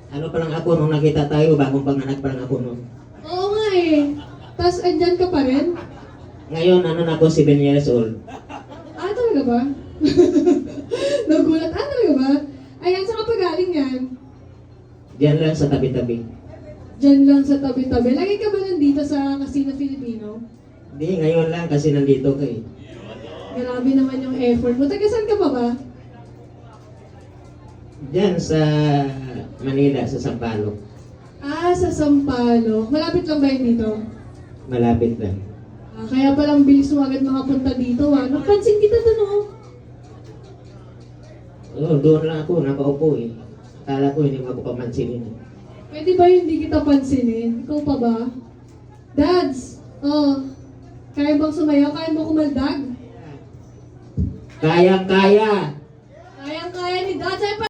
Ano pa lang ako nung nakita tayo, bagong panganak pa lang ako nung. Oo nga eh. Tapos andyan ka pa rin? Ngayon, ano na ako, 7 years old. Ah, talaga ba? Nagulat. Ah, talaga ba? Ayan, saan ka pa galing yan? Diyan lang sa tabi-tabi. Diyan lang sa tabi-tabi. Lagi ka ba nandito sa Casino Filipino? Hindi, ngayon lang kasi nandito ka eh. Grabe naman yung effort mo. Taga saan ka pa ba? Diyan sa Manila, sa Sampaloc. Ah, sa Sampaloc. Malapit lang ba yun dito? Malapit lang. Ah, kaya palang bilis mo agad makapunta dito ah. Napansin kita dun oh. Oo, doon lang ako, nakaupo eh. Akala ko hindi mo ako pamansinin. Pwede ba yung hindi kita pansinin? Ikaw pa ba? Dads! Oh, kaya bang sumayaw? Kaya mo kumaldag? Kaya-kaya! Kayang-kaya ni Dads. Ay,